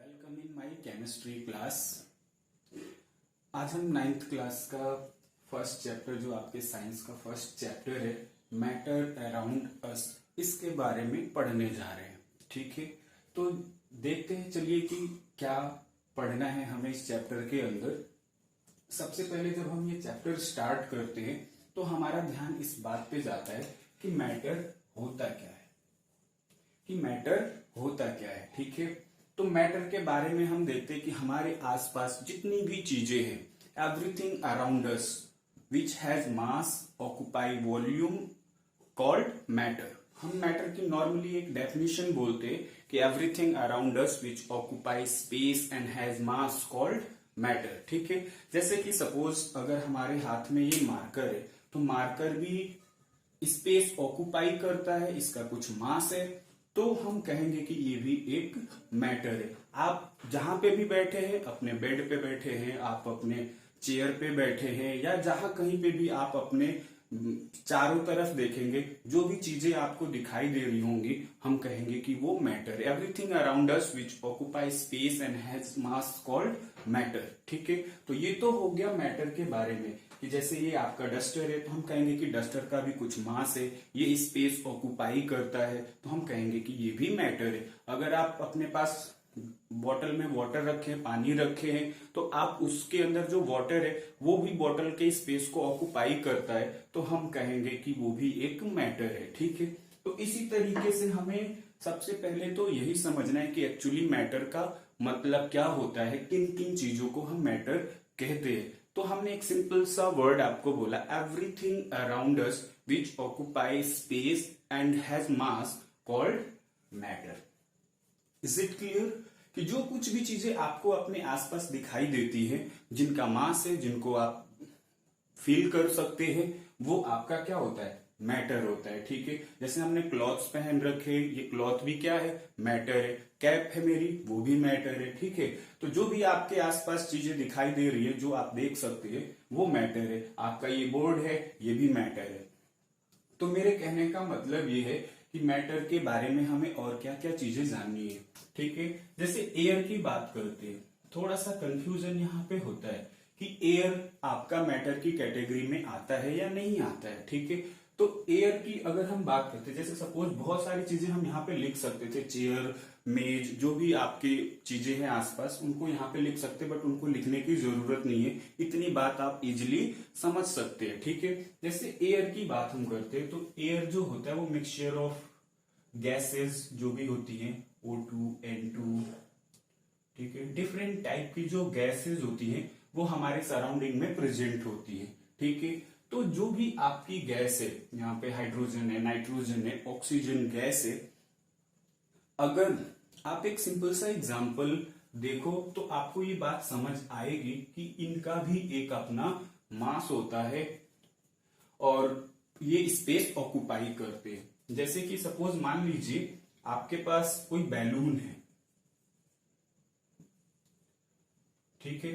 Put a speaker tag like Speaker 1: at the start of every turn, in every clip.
Speaker 1: Welcome in my chemistry class. आज हम ninth class का फर्स्ट चैप्टर, जो आपके साइंस का फर्स्ट चैप्टर है, मैटर अराउंड अस, इसके बारे में पढ़ने जा रहे हैं। ठीक है, तो देखते हैं चलिए कि क्या पढ़ना है हमें इस चैप्टर के अंदर। सबसे पहले जब हम ये चैप्टर स्टार्ट करते हैं तो हमारा ध्यान इस बात पे जाता है कि मैटर होता क्या है, कि मैटर होता क्या है। ठीक है, तो मैटर के बारे में हम देखते हैं कि हमारे आसपास जितनी भी चीजें हैं, everything around us which has mass occupy volume called matter. हम मैटर की नॉर्मली एक डेफिनेशन बोलते हैं कि everything around us which occupy space and has mass called matter. ठीक है, जैसे कि सपोज अगर हमारे हाथ में ये मार्कर है तो मार्कर भी स्पेस ऑक्युपाई करता है, इसका कुछ मास है, तो हम कहेंगे कि ये भी एक मैटर है। आप जहां पे भी बैठे हैं, अपने बेड पे बैठे हैं, आप अपने चेयर पे बैठे हैं, या जहां कहीं पे भी आप अपने चारों तरफ देखेंगे, जो भी चीजें आपको दिखाई दे रही होंगी, हम कहेंगे कि वो मैटर है। Everything around us which occupy space and has mass called matter. ठीक है, तो ये तो हो गया मैटर के बारे में कि जैसे ये आपका डस्टर है तो हम कहेंगे कि डस्टर का भी कुछ मास है, ये स्पेस ऑक्युपाई करता है, तो हम कहेंगे कि ये भी मैटर है। अगर आप अपने पास बॉटल में वाटर रखे, पानी रखे हैं, तो आप उसके अंदर जो वाटर है वो भी बॉटल के स्पेस को ऑक्युपाई करता है, तो हम कहेंगे कि वो भी एक मैटर है। ठीक है, तो इसी तरीके से हमें सबसे पहले तो यही समझना है कि एक्चुअली मैटर का मतलब क्या होता है, किन किन चीजों को हम मैटर कहते हैं। तो हमने एक सिंपल सा वर्ड आपको बोला, everything around us which occupy space and has mass called matter. Is it clear कि जो कुछ भी चीजें आपको अपने आसपास दिखाई देती है, जिनका मास है, जिनको आप फील कर सकते हैं, वो आपका क्या होता है, मैटर होता है। ठीक है, जैसे हमने क्लॉथ्स पहन रखे, ये क्लॉथ भी क्या है, मैटर है। कैप है मेरी, वो भी मैटर है। ठीक है, तो जो भी आपके आसपास चीजें दिखाई दे रही है, जो आप देख सकते हैं, वो मैटर है। आपका ये बोर्ड है, ये भी मैटर है। तो मेरे कहने का मतलब ये है कि मैटर के बारे में हमें और क्या क्या चीजें जाननी है। ठीक है, जैसे एयर की बात करते हैं, थोड़ा सा कंफ्यूजन यहाँ पे होता है कि एयर आपका मैटर की कैटेगरी में आता है या नहीं आता है। ठीक है, तो एयर की अगर हम बात करते हैं, जैसे सपोज बहुत सारी चीजें हम यहाँ पे लिख सकते थे, चेयर, मेज, जो भी आपकी चीजें हैं आसपास, उनको यहाँ पे लिख सकते, बट उनको लिखने की जरूरत नहीं है, इतनी बात आप इजिली समझ सकते हैं। ठीक है, जैसे एयर की बात हम करते हैं, तो एयर जो होता है वो मिक्सचर ऑफ गैसेस जो भी होती हैं, O2, N2, ठीक है, डिफरेंट टाइप की जो गैसेस होती हैं वो हमारे सराउंडिंग में प्रेजेंट होती है। ठीक है, तो जो भी आपकी गैस है, यहाँ पे हाइड्रोजन है, नाइट्रोजन है, ऑक्सीजन गैस है, अगर आप एक सिंपल सा एग्जांपल देखो तो आपको ये बात समझ आएगी कि इनका भी एक अपना मास होता है और ये स्पेस ऑक्युपाई करते हैं। जैसे कि सपोज मान लीजिए आपके पास कोई बैलून है, ठीक है,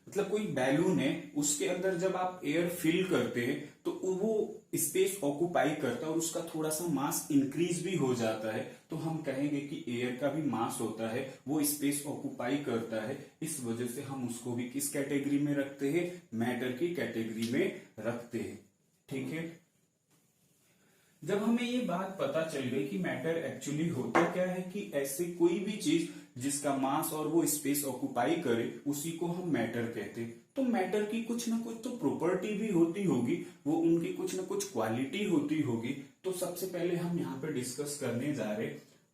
Speaker 1: मतलब कोई बैलून है, उसके अंदर जब आप एयर फिल करते हैं तो वो स्पेस ऑक्युपाई करता है और उसका थोड़ा सा मास इंक्रीज भी हो जाता है, तो हम कहेंगे कि एयर का भी मास होता है, वो स्पेस ऑक्युपाई करता है। इस वजह से हम उसको भी किस कैटेगरी में रखते हैं, मैटर की कैटेगरी में रखते हैं। ठीक है, जब हमें ये बात पता चल गई कि मैटर एक्चुअली होता क्या है, कि ऐसे कोई भी चीज जिसका मास और वो स्पेस ऑक्युपाई करे, उसी को हम मैटर कहते हैं। तो मैटर की कुछ ना कुछ तो प्रॉपर्टी भी होती होगी, वो उनकी कुछ ना कुछ क्वालिटी होती होगी। तो सबसे पहले हम यहाँ पे डिस्कस करने जा रहे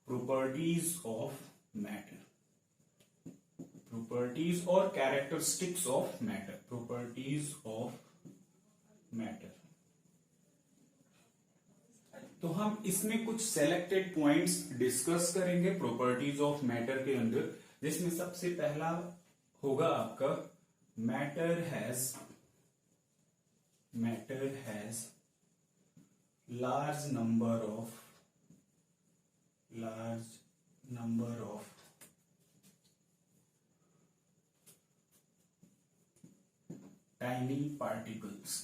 Speaker 1: प्रॉपर्टीज ऑफ मैटर, प्रॉपर्टीज और characteristics of matter, properties of matter. तो हम इसमें कुछ सेलेक्टेड पॉइंट्स डिस्कस करेंगे प्रॉपर्टीज ऑफ मैटर के अंदर, जिसमें सबसे पहला होगा आपका matter has large number of tiny particles.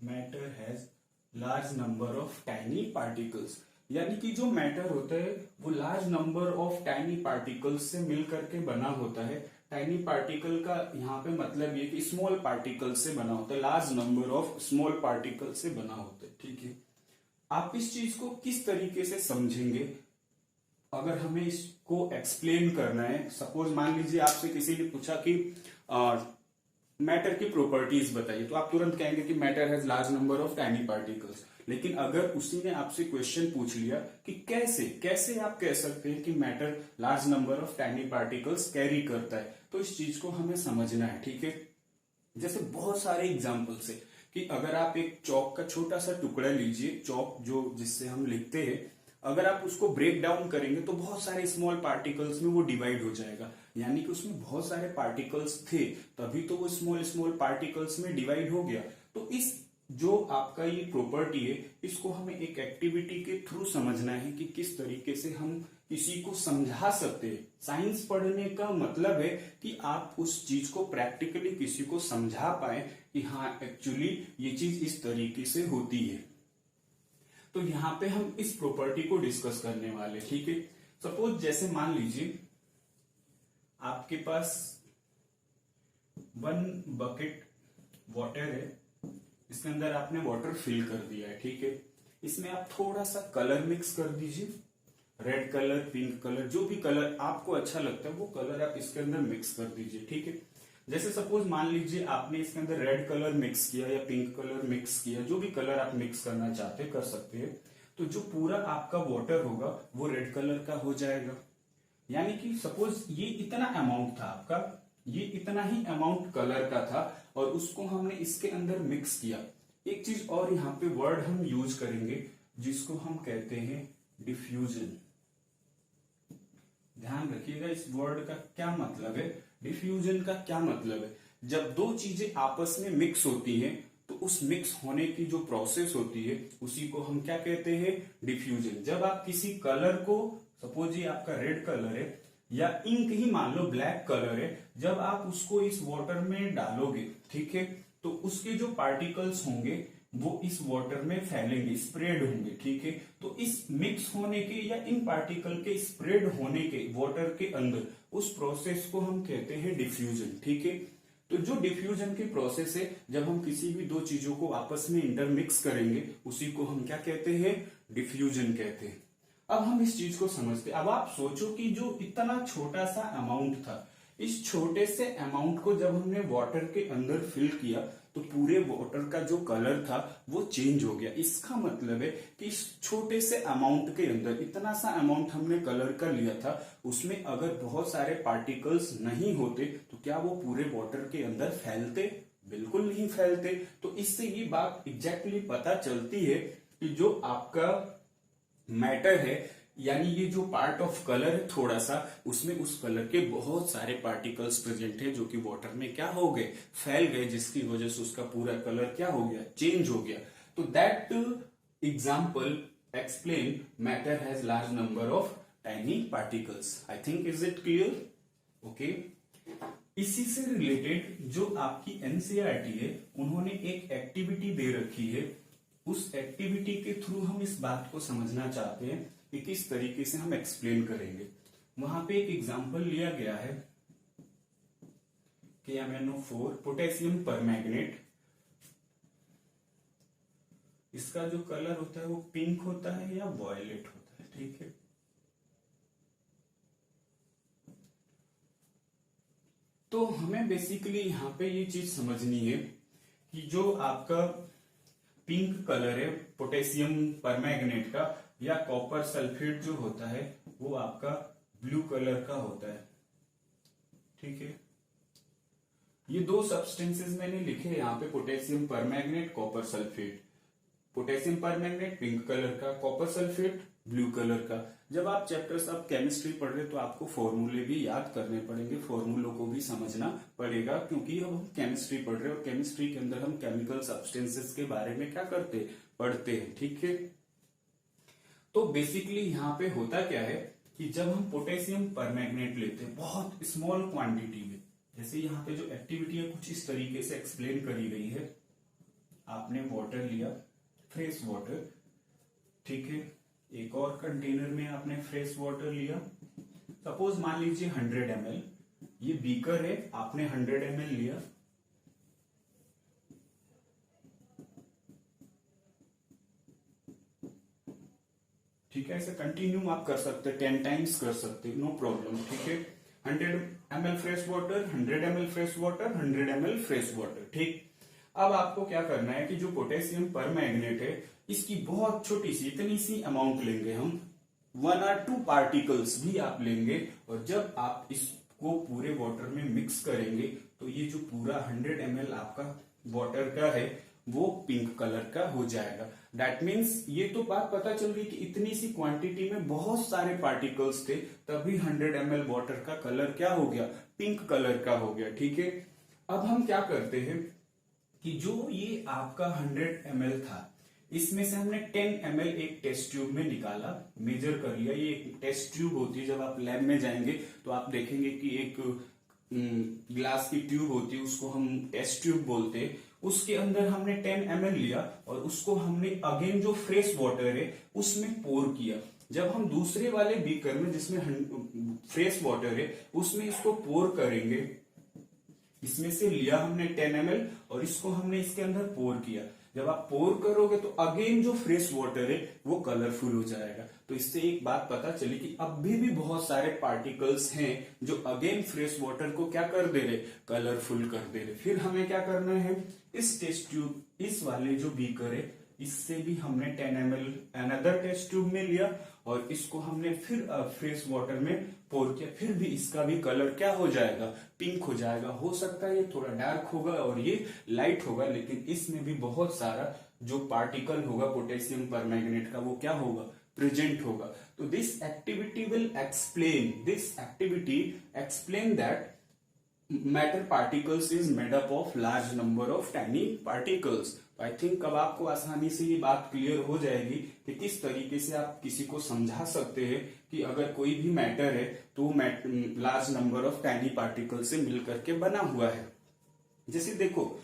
Speaker 1: Matter has large number of tiny particles, यानी कि जो मैटर होता है वो large number of tiny particles से मिल करके बना होता है। टाइनी पार्टिकल का यहाँ पे मतलब ये कि स्मॉल पार्टिकल से बना होता है, large number of small particle से बना होता है। ठीक है, आप इस चीज को किस तरीके से समझेंगे अगर हमें इसको एक्सप्लेन करना है। सपोज मान लीजिए आपसे किसी ने पूछा कि मैटर की प्रॉपर्टीज बताइए, तो आप तुरंत कहेंगे कि matter has large number of tiny particles. लेकिन अगर उसी ने आपसे क्वेश्चन पूछ लिया कि कैसे कैसे आप कह सकते हैं कि matter large number of tiny particles carry करता है, तो इस चीज को हमें समझना है। ठीक है, जैसे बहुत सारे एग्जाम्पल्स है कि अगर आप एक चौक का छोटा सा टुकड़ा लीजिए, चौक जो जिससे हम लिखते हैं, अगर आप उसको ब्रेक डाउन करेंगे तो बहुत सारे स्मॉल पार्टिकल्स में वो डिवाइड हो जाएगा। यानी कि उसमें बहुत सारे पार्टिकल्स थे, तभी तो वो स्मॉल स्मॉल पार्टिकल्स में डिवाइड हो गया। तो इस जो आपका ये प्रॉपर्टी है, इसको हमें एक एक्टिविटी के थ्रू समझना है कि किस तरीके से हम किसी को समझा सकते हैं। साइंस पढ़ने का मतलब है कि आप उस चीज को प्रैक्टिकली किसी को समझा पाए कि हाँ एक्चुअली ये चीज इस तरीके से होती है। तो यहाँ पे हम इस प्रॉपर्टी को डिस्कस करने वाले। ठीक है, सपोज जैसे मान लीजिए आपके पास 1 बकेट वाटर है, इसके अंदर आपने वाटर फिल कर दिया है। ठीक है, इसमें आप थोड़ा सा कलर मिक्स कर दीजिए, रेड कलर, पिंक कलर, जो भी कलर आपको अच्छा लगता है वो कलर आप इसके अंदर मिक्स कर दीजिए। ठीक है, जैसे सपोज मान लीजिए आपने इसके अंदर रेड कलर मिक्स किया या पिंक कलर मिक्स किया, जो भी कलर आप मिक्स करना चाहते कर सकते हैं। तो जो पूरा आपका वाटर होगा वो रेड कलर का हो जाएगा। यानी कि सपोज ये इतना अमाउंट था आपका, ये इतना ही अमाउंट कलर का था और उसको हमने इसके अंदर मिक्स किया। एक चीज और यहाँ पे वर्ड हम यूज करेंगे जिसको हम कहते हैं डिफ्यूजन। ध्यान रखिएगा इस वर्ड का क्या मतलब है। डिफ्यूजन का क्या मतलब है, जब दो चीजें आपस में मिक्स होती हैं तो उस मिक्स होने की जो प्रोसेस होती है उसी को हम क्या कहते हैं, डिफ्यूजन। जब आप किसी कलर को, सपोज ये आपका रेड कलर है या इंक ही मान लो ब्लैक कलर है, जब आप उसको इस वाटर में डालोगे, ठीक है, तो उसके जो पार्टिकल्स होंगे वो इस वाटर में फैलेंगे, स्प्रेड होंगे। ठीक है, तो इस मिक्स होने के या इन पार्टिकल के स्प्रेड होने के वाटर के अंदर उस प्रोसेस को हम कहते हैं डिफ्यूजन। ठीक है, तो जो डिफ्यूजन की प्रोसेस है, जब हम किसी भी दो चीजों को आपस में इंटरमिक्स करेंगे उसी को हम क्या कहते हैं, डिफ्यूजन कहते हैं। अब हम इस चीज को समझते हैं। अब आप सोचो कि जो इतना छोटा सा अमाउंट था, इस छोटे से अमाउंट को जब हमने वाटर के अंदर फिल किया तो पूरे वाटर का जो कलर था वो चेंज हो गया। इसका मतलब है कि इस छोटे से अमाउंट के अंदर, इतना सा अमाउंट हमने कलर का लिया था, उसमें अगर बहुत सारे पार्टिकल्स नहीं होते तो क्या वो पूरे वाटर के अंदर फैलते? बिल्कुल नहीं फैलते। तो इससे ये बात एग्जैक्टली पता चलती है कि जो आपका मैटर है, यानी ये जो पार्ट ऑफ कलर है थोड़ा सा, उसमें उस कलर के बहुत सारे पार्टिकल्स प्रेजेंट है जो कि वाटर में क्या हो गए, फैल गए, जिसकी वजह से उसका पूरा कलर क्या हो गया, चेंज हो गया। तो that example explain matter has large number of tiny particles. I think is it clear? Okay, इसी से रिलेटेड जो आपकी एनसीईआरटी है, उन्होंने एक एक्टिविटी दे रखी है। उस एक्टिविटी के थ्रू हम इस बात को समझना चाहते हैं कि किस तरीके से हम एक्सप्लेन करेंगे। वहां पे एक एग्जांपल लिया गया है KMnO4 पोटेशियम परमैंगनेट। इसका जो कलर होता है वो पिंक होता है या वॉयलेट होता है। ठीक है, तो हमें बेसिकली यहां पे ये चीज समझनी है कि जो आपका पिंक कलर है पोटेशियम परमैंगनेट का, या कॉपर सल्फेट जो होता है वो आपका ब्लू कलर का होता है। ठीक है, ये दो सब्सटेंसेस मैंने लिखे यहाँ पे, potassium permanganate, copper sulphate. Potassium permanganate pink colour का, कॉपर सल्फेट ब्लू कलर का। जब आप चैप्टर्स ऑफ केमिस्ट्री पढ़ रहे तो आपको फॉर्मूले भी याद करने पड़ेंगे, फॉर्मूलों को भी समझना पड़ेगा, क्योंकि अब हम केमिस्ट्री पढ़ रहे हैं और केमिस्ट्री के अंदर हम केमिकल सब्सटेंसेस के बारे में क्या करते, पढ़ते हैं। ठीक है, तो बेसिकली यहाँ पे होता क्या है कि जब हम पोटेशियम परमैंगनेट लेते हैं बहुत स्मॉल क्वांटिटी में, जैसे यहाँ पे जो एक्टिविटी है कुछ इस तरीके से एक्सप्लेन करी गई है। आपने वाटर लिया, फ्रेश वाटर, ठीक है, एक और कंटेनर में आपने फ्रेश वाटर लिया, सपोज मान लीजिए 100 ml, ये बीकर है, आपने 100 ml लिया, ठीक है। ऐसे कंटिन्यू आप कर सकते हैं, 10 टाइम्स कर सकते हैं, नो प्रॉब्लम, ठीक है। 100 ml fresh water, 100 ml fresh water, 100 ml fresh water, ठीक। अब आपको क्या करना है कि जो पोटेशियम परमैंगनेट है, इसकी बहुत छोटी सी, इतनी सी अमाउंट लेंगे हम, 1 or 2 पार्टिकल्स भी आप लेंगे, और जब आप इसको पूरे वाटर में मिक्स करेंगे तो ये जो पूरा 100 ml आपका वाटर का है वो पिंक कलर का हो जाएगा। दैट मीन्स ये तो बात पता चल गई कि इतनी सी क्वांटिटी में बहुत सारे पार्टिकल्स थे, तभी 100 ml वाटर का कलर क्या हो गया, पिंक कलर का हो गया, ठीक है। अब हम क्या करते हैं कि जो ये आपका 100 ml था, इसमें से हमने 10 ml एक टेस्ट ट्यूब में निकाला, मेजर कर लिया। ये एक टेस्ट ट्यूब होती है, जब आप लैब में जाएंगे तो आप देखेंगे कि एक ग्लास की ट्यूब होती है, उसको हम टेस्ट ट्यूब बोलते हैं। उसके अंदर हमने 10 ml लिया और उसको हमने अगेन जो फ्रेश वाटर है उसमें पोर किया। जब हम दूसरे वाले बीकर में जिसमें फ्रेश वाटर है उसमें इसको पोर करेंगे, इसमें से लिया हमने 10 ml और इसको हमने इसके अंदर पोर किया। जब आप पोर करोगे तो अगेन जो फ्रेश वाटर है वो कलरफुल हो जाएगा। तो इससे एक बात पता चली कि अब भी बहुत सारे पार्टिकल्स हैं जो अगेन फ्रेश वाटर को क्या कर दे रहे, कलरफुल कर दे रहे। फिर हमें क्या करना है, इस टेस्ट ट्यूब, इस वाले जो बीकर है, इससे भी हमने 10 ml अनदर टेस्ट ट्यूब में लिया और इसको हमने फिर फ्रेश वाटर में पोर किया। फिर भी इसका भी कलर क्या हो जाएगा, पिंक हो जाएगा। हो सकता है ये थोड़ा डार्क होगा और ये लाइट होगा, लेकिन इसमें भी बहुत सारा जो पार्टिकल होगा पोटेशियम परमैंगनेट का वो क्या होगा, प्रेजेंट होगा। तो this activity will explain that matter particles is made up of large number of tiny particles. I think अब आपको आसानी से ये बात क्लियर हो जाएगी कि किस तरीके से आप किसी को समझा सकते हैं कि अगर कोई भी मैटर है तो large number of tiny particle से मिलकर के बना हुआ है। जैसे देखो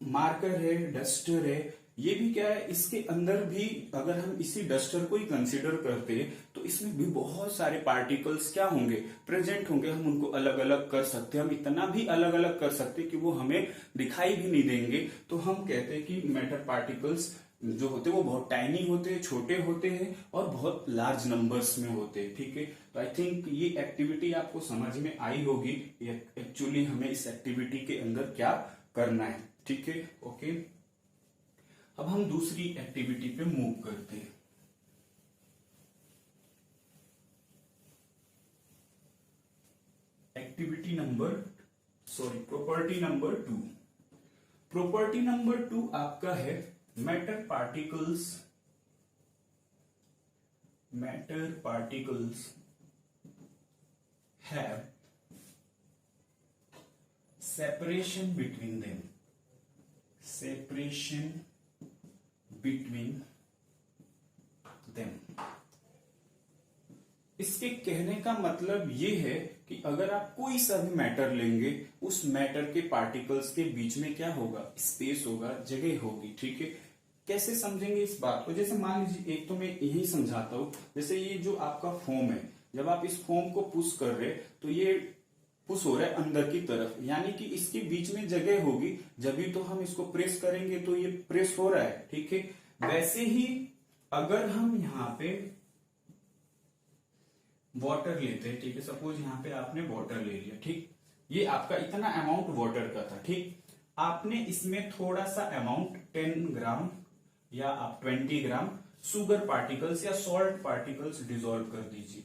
Speaker 1: मार्कर है, डस्टर है, ये भी क्या है, इसके अंदर भी अगर हम इसी डस्टर को ही कंसीडर करते हैं तो इसमें भी बहुत सारे पार्टिकल्स क्या होंगे, प्रेजेंट होंगे। हम उनको अलग अलग कर सकते हैं, हम इतना भी अलग अलग कर सकते हैं कि वो हमें दिखाई भी नहीं देंगे। तो हम कहते हैं कि मैटर पार्टिकल्स जो होते हैं वो बहुत टाइनी होते हैं, छोटे होते हैं और बहुत लार्ज नंबर्स में होते हैं, ठीक है। तो आई थिंक ये एक्टिविटी आपको समझ में आई होगी, एक्चुअली हमें इस एक्टिविटी के अंदर क्या करना है, ठीक है, ओके। अब हम दूसरी एक्टिविटी पे मूव करते हैं। Property number 2। प्रॉपर्टी नंबर 2 आपका है matter particles have separation between them. इसके कहने का मतलब ये है कि अगर आप कोई सा भी मैटर लेंगे, उस मैटर के पार्टिकल्स के बीच में क्या होगा, स्पेस होगा, जगह होगी, ठीक है। कैसे समझेंगे इस बात को, जैसे मान लीजिए, एक तो मैं यही समझाता हूं, जैसे ये जो आपका फोम है, जब आप इस फोम को पुश कर रहे तो ये पुश हो रहा है अंदर की तरफ, यानी कि इसके बीच में जगह होगी, जब भी तो हम इसको प्रेस करेंगे तो ये प्रेस हो रहा है, ठीक है। वैसे ही अगर हम यहाँ पे वाटर लेते हैं, ठीक है, सपोज यहाँ पे आपने वाटर ले लिया, ठीक, ये आपका इतना अमाउंट वाटर का था, ठीक। आपने इसमें थोड़ा सा अमाउंट 10 ग्राम या आप 20 ग्राम शुगर पार्टिकल्स या सॉल्ट पार्टिकल्स डिसॉल्व कर दीजिए।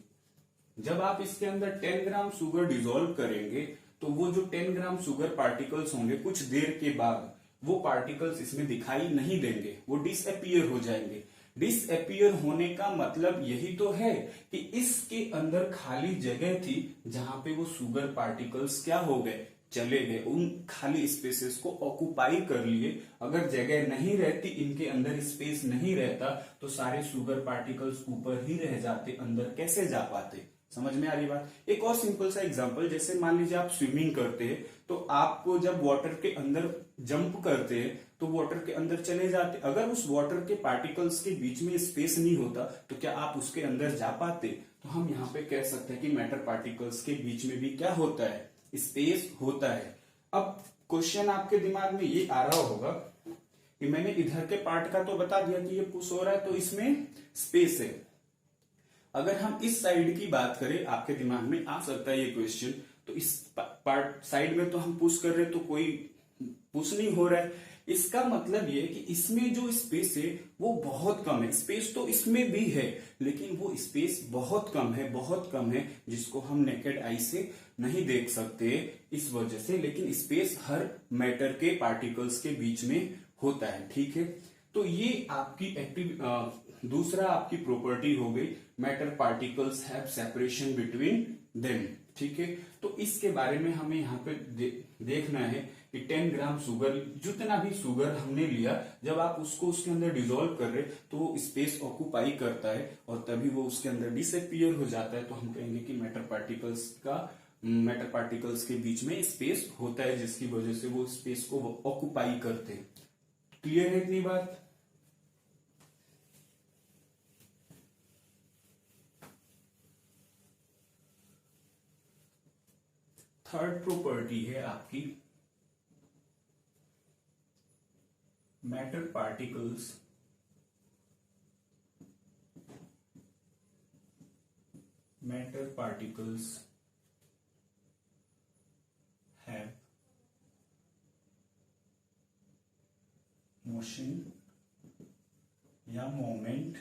Speaker 1: जब आप इसके अंदर 10 ग्राम शुगर डिसॉल्व करेंगे तो वो जो 10 ग्राम शुगर पार्टिकल्स होंगे, कुछ देर के बाद वो पार्टिकल्स इसमें दिखाई नहीं देंगे, वो डिसअपीयर हो जाएंगे। डिसअपीयर होने का मतलब यही तो है कि इसके अंदर खाली जगह थी जहां पे वो शुगर पार्टिकल्स क्या हो गए, चले गए, उन खाली स्पेसेस को ऑक्युपाई कर लिए। अगर जगह नहीं रहती, इनके अंदर स्पेस नहीं रहता, तो सारे शुगर पार्टिकल्स ऊपर ही रह जाते, अंदर कैसे जा पाते। समझ में आ रही बात। एक और सिंपल सा एग्जांपल, जैसे मान लीजिए आप स्विमिंग करते हैं, तो आपको जब वाटर के अंदर जंप करते हैं तो वाटर के अंदर चले जाते। अगर उस वाटर के पार्टिकल्स के बीच में स्पेस नहीं होता तो क्या आप उसके अंदर जा पाते? तो हम यहाँ पे कह सकते हैं कि मैटर पार्टिकल्स के बीच में भी क्या होता है, स्पेस होता है। अब क्वेश्चन आपके दिमाग में ये आ रहा होगा कि मैंने इधर के पार्ट का तो बता दिया कि ये पुश हो रहा है तो इसमें स्पेस है। अगर हम इस साइड की बात करें, आपके दिमाग में आ सकता है ये क्वेश्चन, तो इस पार्ट साइड में तो हम पुश कर रहे हैं तो कोई पुश नहीं हो रहा है। इसका मतलब ये कि इसमें जो स्पेस है वो बहुत कम है। स्पेस तो इसमें भी है लेकिन वो स्पेस बहुत कम है, बहुत कम है, जिसको हम नेकेड आई से नहीं देख सकते इस वजह से। लेकिन स्पेस हर मैटर के पार्टिकल्स के बीच में होता है, ठीक है। तो ये आपकी दूसरा आपकी प्रॉपर्टी हो गई, matter particles have separation between them, ठीक है। तो इसके बारे में हमें यहाँ पे देखना है कि 10 ग्राम शुगर, जितना भी शुगर हमने लिया, जब आप उसको उसके अंदर डिसॉल्व कर रहे तो वो स्पेस ऑक्यूपाई करता है और तभी वो उसके अंदर डिसअपीयर हो जाता है। तो हम कहेंगे कि मैटर पार्टिकल्स के बीच में स्पेस होता है, जिसकी वजह से वो स्पेस को ऑक्यूपाई करते हैं। क्लियर है इतनी बात? थर्ड प्रॉपर्टी है आपकी मैटर पार्टिकल्स हैव मोशन या मोमेंट।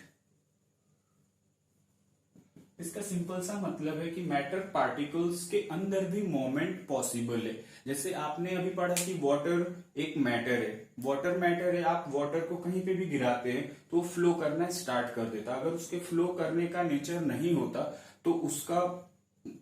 Speaker 1: इसका सिंपल सा मतलब है कि मैटर पार्टिकल्स के अंदर भी मोमेंट पॉसिबल है। जैसे आपने अभी पढ़ा कि वाटर एक मैटर है, वाटर मैटर है, आप वाटर को कहीं पे भी गिराते हैं तो फ्लो करना स्टार्ट कर देता। अगर उसके फ्लो करने का नेचर नहीं होता तो उसका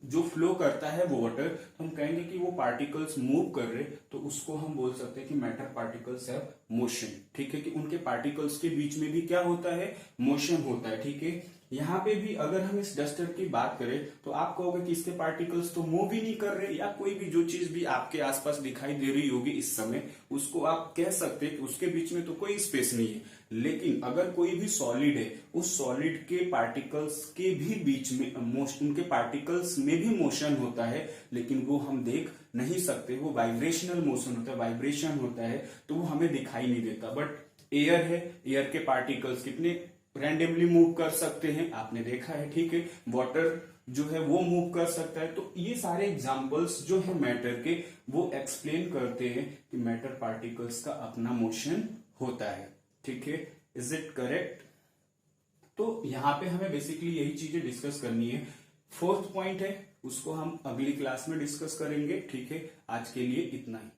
Speaker 1: जो फ्लो करता है वो वाटर, तो हम कहेंगे कि वो पार्टिकल्स मूव कर रहे, तो उसको हम बोल सकते हैं कि मैटर पार्टिकल्स हैव मोशन, ठीक है। कि उनके पार्टिकल्स के बीच में भी क्या होता है, मोशन होता है, ठीक है। यहाँ पे भी अगर हम इस डस्टर की बात करें तो आप कहोगे कि इसके पार्टिकल्स तो मूव ही नहीं कर रहे, या कोई भी जो चीज भी आपके आसपास दिखाई दे रही होगी इस समय, उसको आप कह सकते हैं कि उसके बीच में तो कोई स्पेस नहीं है। लेकिन अगर कोई भी सॉलिड है, उस सॉलिड के पार्टिकल्स के भी बीच में उनके पार्टिकल्स में भी मोशन होता है, लेकिन वो हम देख नहीं सकते, वो वाइब्रेशनल मोशन होता है, वाइब्रेशन होता है, तो वो हमें दिखाई नहीं देता। बट एयर है, एयर के पार्टिकल्स कितने रैंडमली मूव कर सकते हैं, आपने देखा है, ठीक है। वाटर जो है वो मूव कर सकता है। तो ये सारे एग्जांपल्स जो है मैटर के, वो एक्सप्लेन करते हैं कि मैटर पार्टिकल्स का अपना मोशन होता है, ठीक है। Is it correct? तो यहाँ पे हमें बेसिकली यही चीजें डिस्कस करनी है। फोर्थ पॉइंट है, उसको हम अगली क्लास में डिस्कस करेंगे, ठीक है। आज के लिए इतना ही।